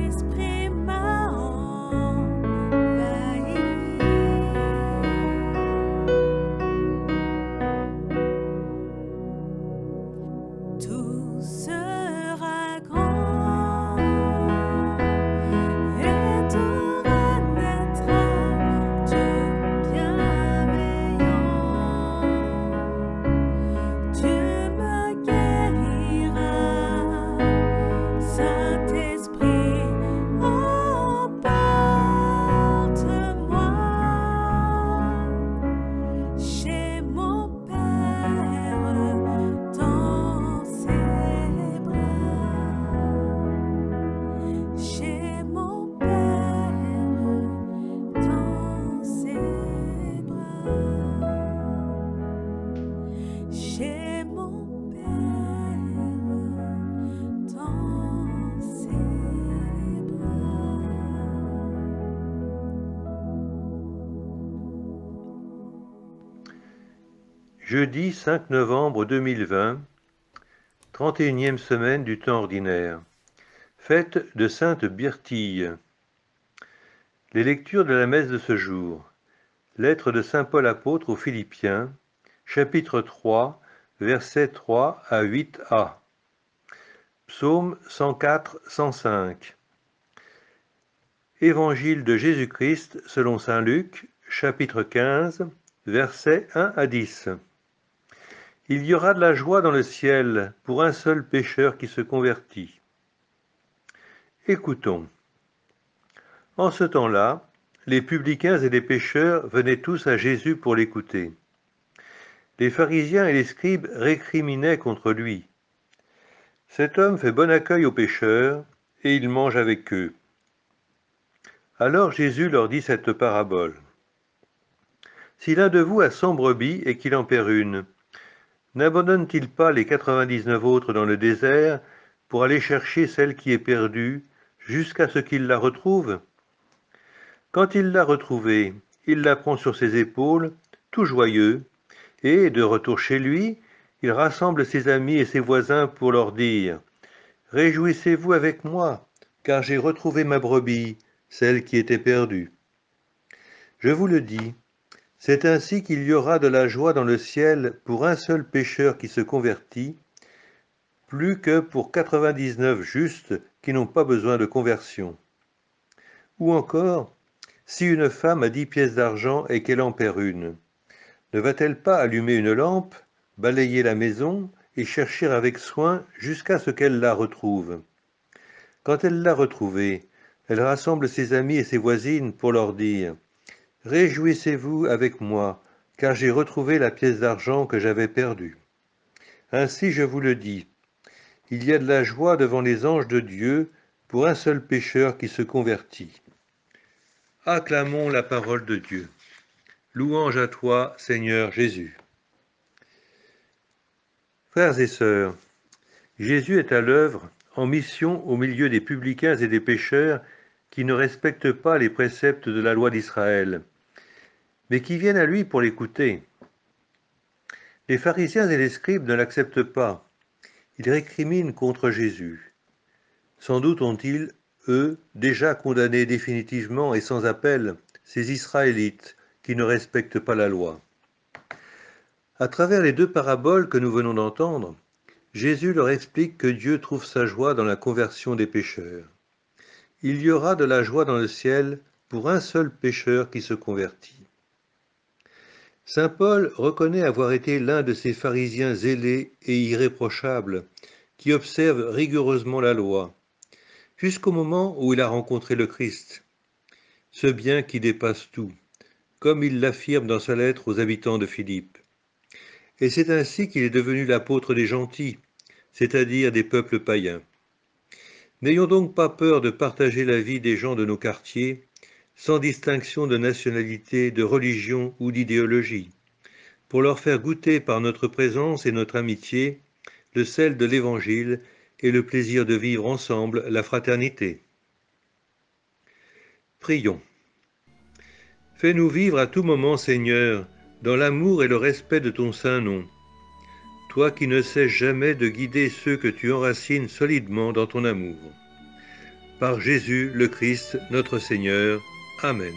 Saint-Esprit m'a envahi. Tout sera grand et tout renaîtra, Dieu bienveillant. Dieu me guérira, Saint-Esprit, emporte-moi chez mon Père dans ses bras, chez mon Père dans ses bras, chez mon Père dans ses bras. Jeudi 5 novembre 2020, 31e semaine du temps ordinaire. Fête de Sainte Byrtille. Les lectures de la messe de ce jour. Lettre de Saint Paul apôtre aux Philippiens, chapitre 3, versets 3 à 8a. Psaume 104-105. Évangile de Jésus-Christ selon saint Luc, chapitre 15, versets 1 à 10. Il y aura de la joie dans le ciel pour un seul pécheur qui se convertit. Écoutons. En ce temps-là, les publicains et les pécheurs venaient tous à Jésus pour l'écouter. Les pharisiens et les scribes récriminaient contre lui. Cet homme fait bon accueil aux pécheurs, et il mange avec eux. Alors Jésus leur dit cette parabole. Si l'un de vous a 100 brebis et qu'il en perd une, n'abandonne-t-il pas les 99 autres dans le désert pour aller chercher celle qui est perdue jusqu'à ce qu'il la retrouve? Quand il l'a retrouvée, il la prend sur ses épaules, tout joyeux, et, de retour chez lui, il rassemble ses amis et ses voisins pour leur dire « Réjouissez-vous avec moi, car j'ai retrouvé ma brebis, celle qui était perdue. » Je vous le dis, c'est ainsi qu'il y aura de la joie dans le ciel pour un seul pécheur qui se convertit, plus que pour 99 justes qui n'ont pas besoin de conversion. Ou encore, si une femme a 10 pièces d'argent et qu'elle en perd une, ne va-t-elle pas allumer une lampe, balayer la maison et chercher avec soin jusqu'à ce qu'elle la retrouve? Quand elle l'a retrouvée, elle rassemble ses amis et ses voisines pour leur dire « Réjouissez-vous avec moi, car j'ai retrouvé la pièce d'argent que j'avais perdue. » Ainsi, je vous le dis, il y a de la joie devant les anges de Dieu pour un seul pécheur qui se convertit. Acclamons la parole de Dieu. Louange à toi, Seigneur Jésus. Frères et sœurs, Jésus est à l'œuvre en mission au milieu des publicains et des pécheurs qui ne respectent pas les préceptes de la loi d'Israël, mais qui viennent à lui pour l'écouter. Les pharisiens et les scribes ne l'acceptent pas. Ils récriminent contre Jésus. Sans doute ont-ils, eux, déjà condamné définitivement et sans appel ces Israélites qui ne respectent pas la loi. À travers les deux paraboles que nous venons d'entendre, Jésus leur explique que Dieu trouve sa joie dans la conversion des pécheurs. Il y aura de la joie dans le ciel pour un seul pécheur qui se convertit. Saint Paul reconnaît avoir été l'un de ces pharisiens zélés et irréprochables qui observent rigoureusement la loi, jusqu'au moment où il a rencontré le Christ, ce bien qui dépasse tout, comme il l'affirme dans sa lettre aux habitants de Philippe. Et c'est ainsi qu'il est devenu l'apôtre des gentils, c'est-à-dire des peuples païens. N'ayons donc pas peur de partager la vie des gens de nos quartiers, sans distinction de nationalité, de religion ou d'idéologie, pour leur faire goûter par notre présence et notre amitié le sel de l'Évangile et le plaisir de vivre ensemble la fraternité. Prions. Fais-nous vivre à tout moment, Seigneur, dans l'amour et le respect de ton saint nom. Toi qui ne cesses jamais de guider ceux que tu enracines solidement dans ton amour. Par Jésus le Christ, notre Seigneur. Amen.